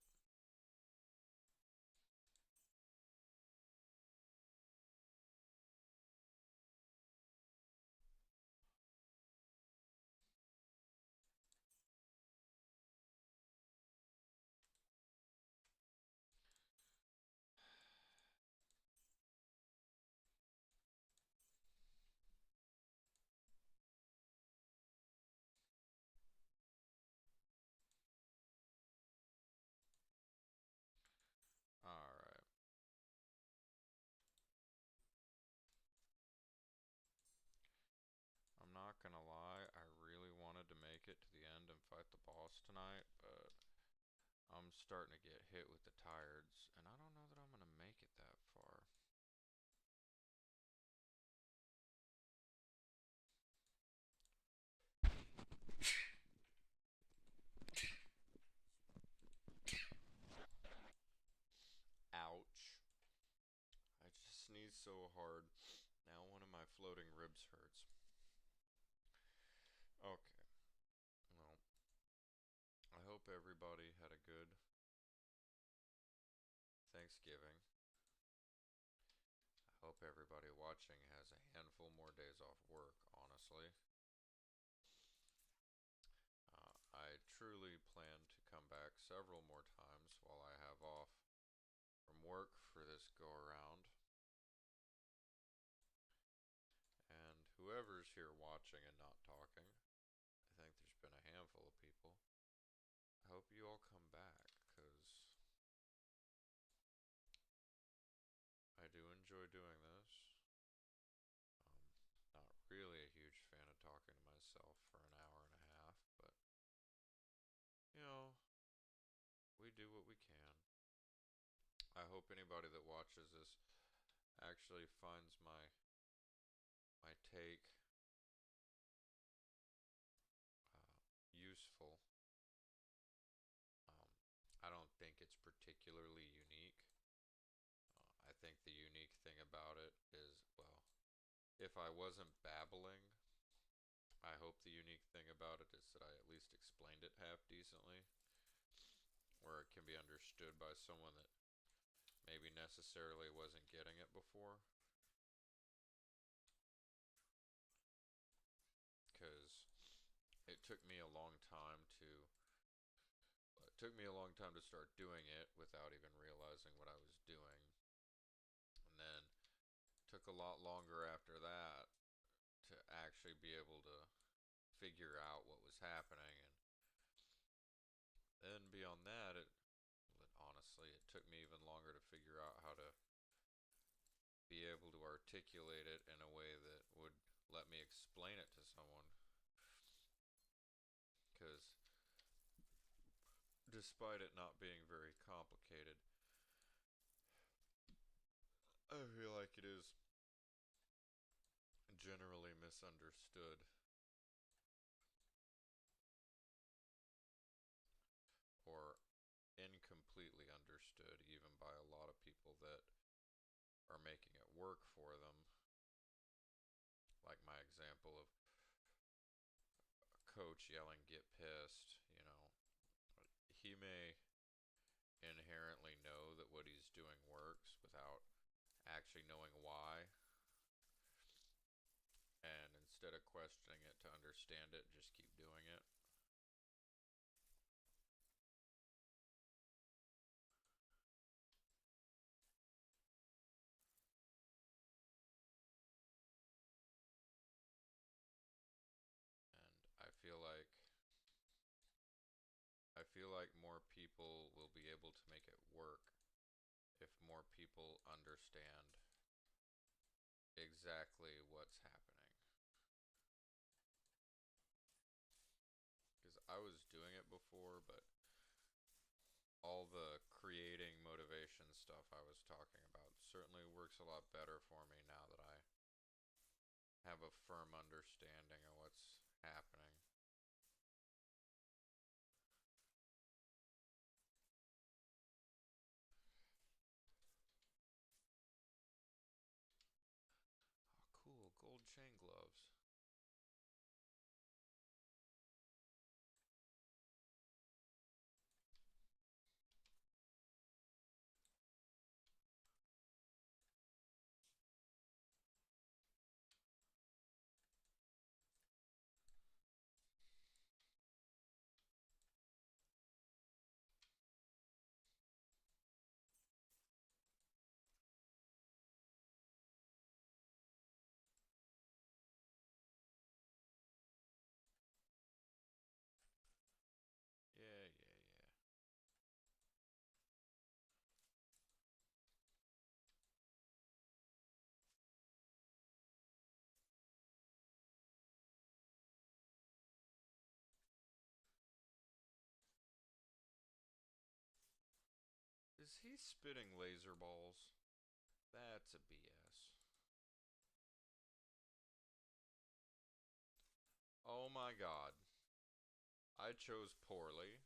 Alright. I'm not gonna lie, I really wanted to make it to the end and fight the boss tonight, but I'm starting to get hit with the tired's, and I don't know that I'm gonna make it that far. Ouch. I just sneezed so hard. Now one of my floating ribs hurts. Okay. Well, I hope everybody had a good Thanksgiving. I hope everybody watching has a handful more days off work, honestly. I truly plan to come back several more times while I have off from work for this go around. And whoever's here watching and not talking, I think there's been a handful of people. I hope you all come back, because I do enjoy doing this. Not really a huge fan of talking to myself for an hour and a half, but you know, we do what we can. I hope anybody that watches this actually finds my take useful. Um, I don't think it's particularly unique. I think the unique thing about it is, well, if I wasn't babbling, I hope the unique thing about it is that I at least explained it half decently, where it can be understood by someone that maybe necessarily wasn't getting it before. Because it took me a long time to it took me a long time to start doing it without even realizing what I was doing. And then it took a lot longer after that to actually be able to figure out what was happening. And then beyond that, honestly, it took me even longer to figure out how to be able to articulate it in a way that would let me explain it to someone. Because despite it not being very complicated, I feel like it is generally misunderstood or incompletely understood, even by a lot of people that are making it work for them. Like my example of a coach yelling, "Get pissed," he may inherently know that what he's doing works without actually knowing why. And instead of questioning it to understand it, just keep doing it. And I feel like more people will be able to make it work if more people understand exactly what's happening. I was doing it before, but all the creating motivation stuff I was talking about certainly works a lot better for me now that I have a firm understanding of what's happening. Oh, cool, gold chain gloves. Yeah, yeah, yeah. Is he spitting laser balls? That's a BS. Oh my god. I chose poorly.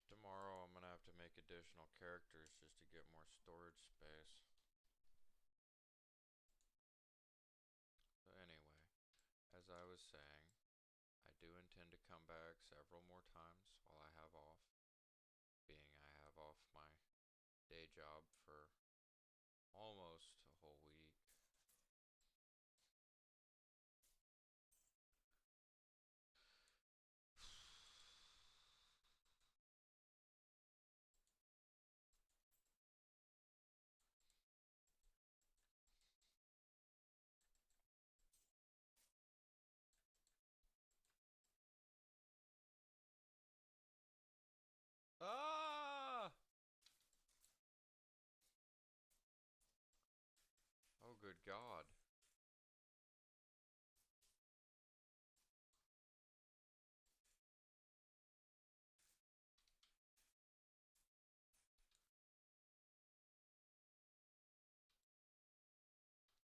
Tomorrow I'm gonna have to make additional characters just to get more storage space. So anyway, as I was saying, I do intend to come back several more times while I have off, being I have off my day job for almost a whole week. Ah! Oh, good God.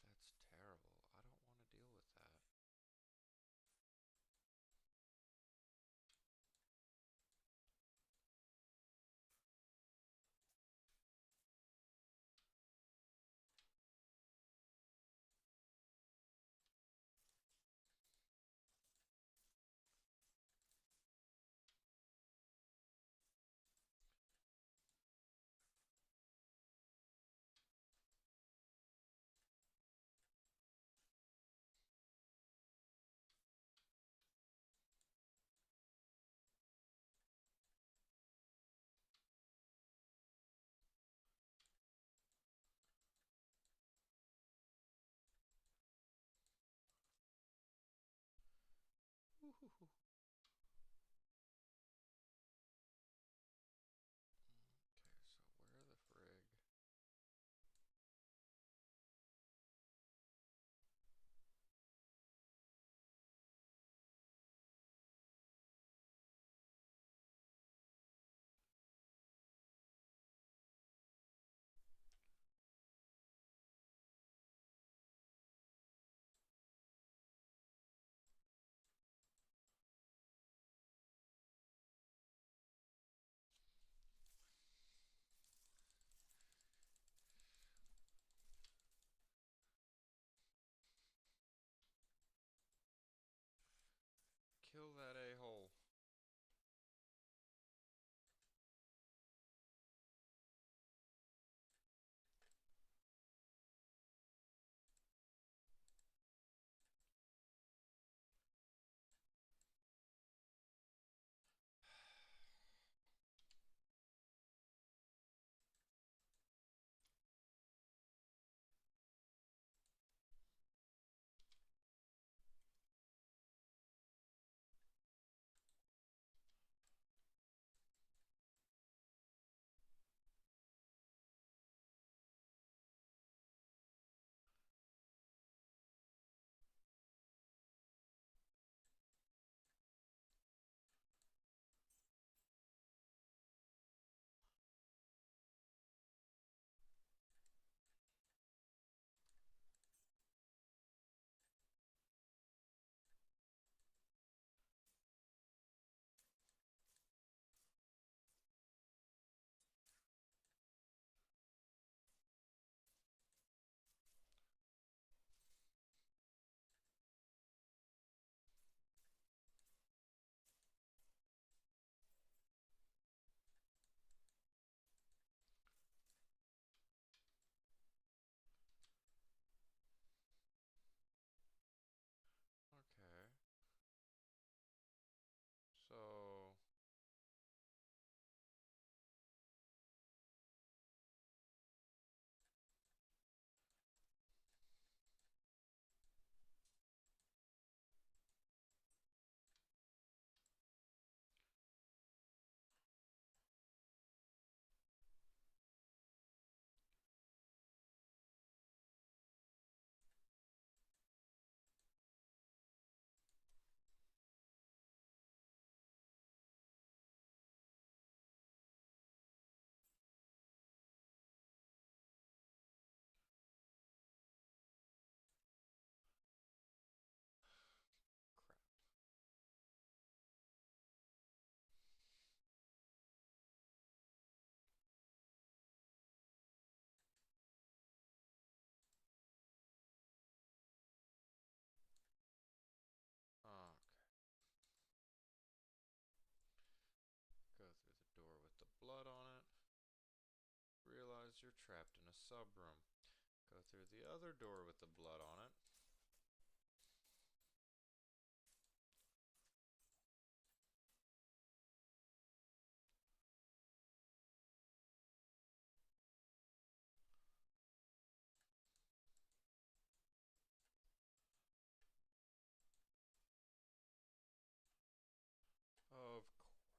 That's terrible. I don't want to deal with that. Okay, so where the frig? Kill that a-hole. Okay. So crap. Okay. Go through the door with the blood on it. Realize you're trapped in a subroom. Go through the other door with the blood on it. Of course.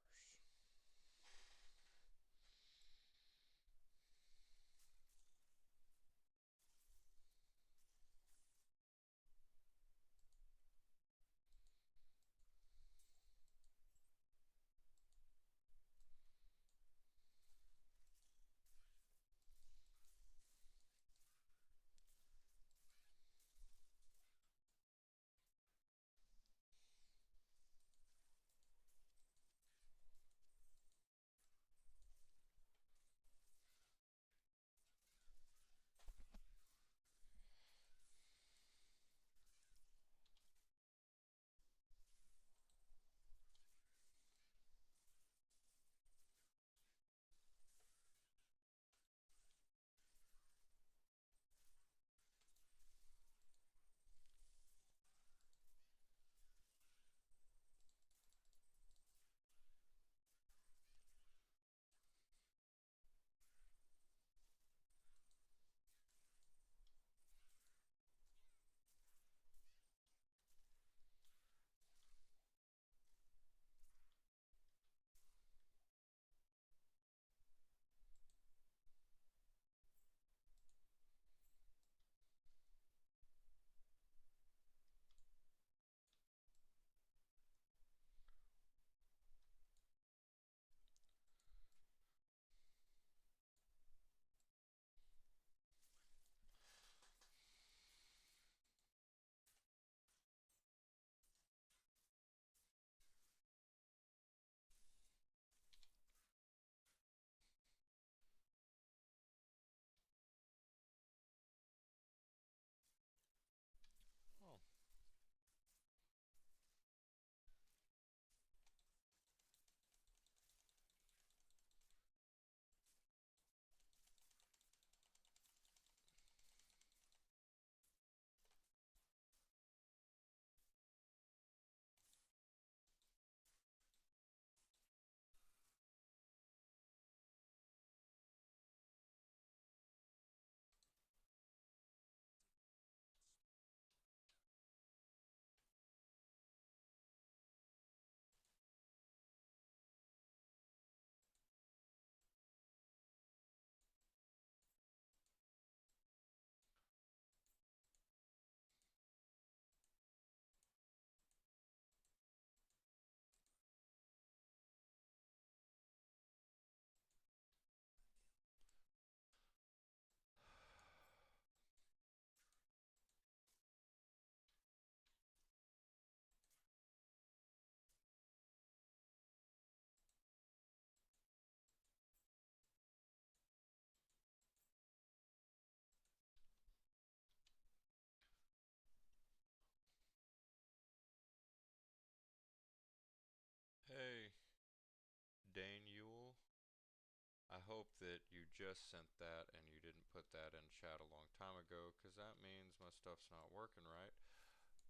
that you just sent that and you didn't put that in chat a long time ago, because that means my stuff's not working right.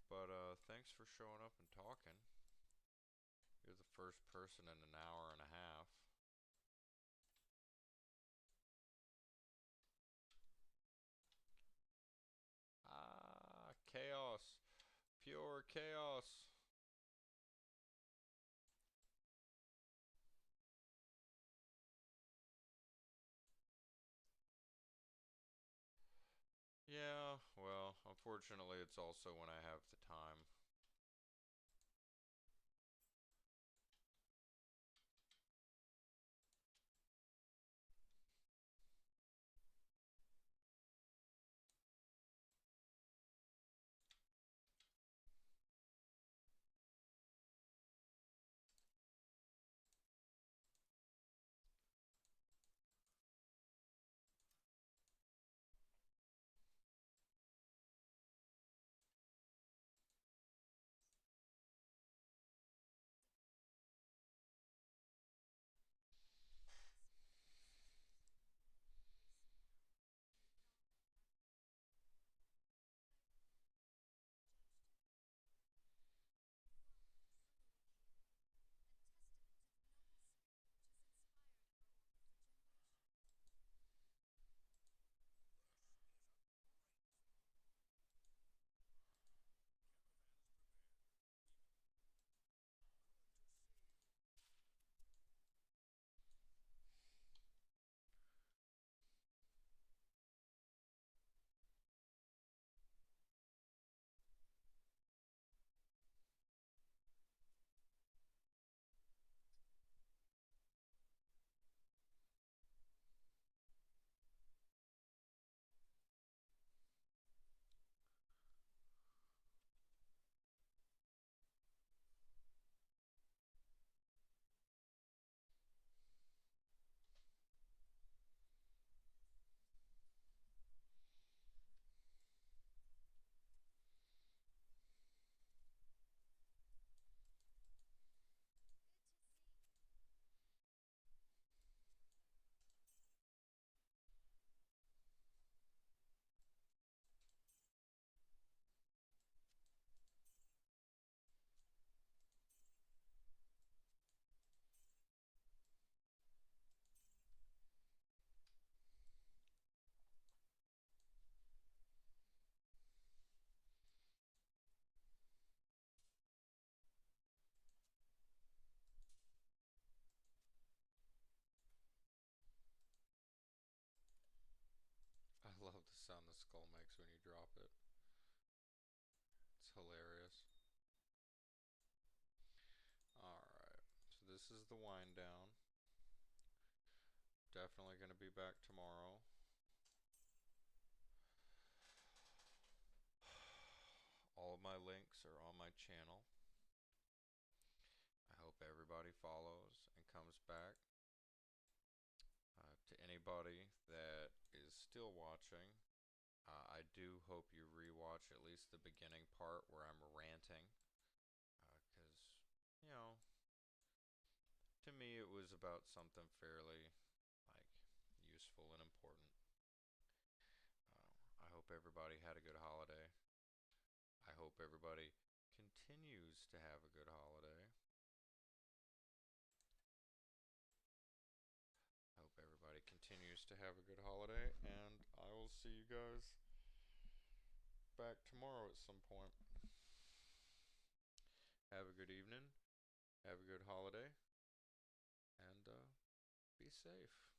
But thanks for showing up and talking. You're the first person in an hour and a half. Ah, chaos. Pure chaos. Yeah, well, unfortunately, it's also when I have the time. I love the sound the skull makes when you drop it. It's hilarious. Alright, so this is the wind down. Definitely going to be back tomorrow. All of my links are on my channel. I hope everybody follows and comes back. To anybody that is still watching, I do hope you rewatch at least the beginning part where I'm ranting. Because, you know, to me it was about something fairly, like, useful and important. I hope everybody had a good holiday. I hope everybody continues to have a good holiday. I hope everybody continues to have a good holiday, and I will see you guys back tomorrow at some point. Have a good evening, have a good holiday, and be safe.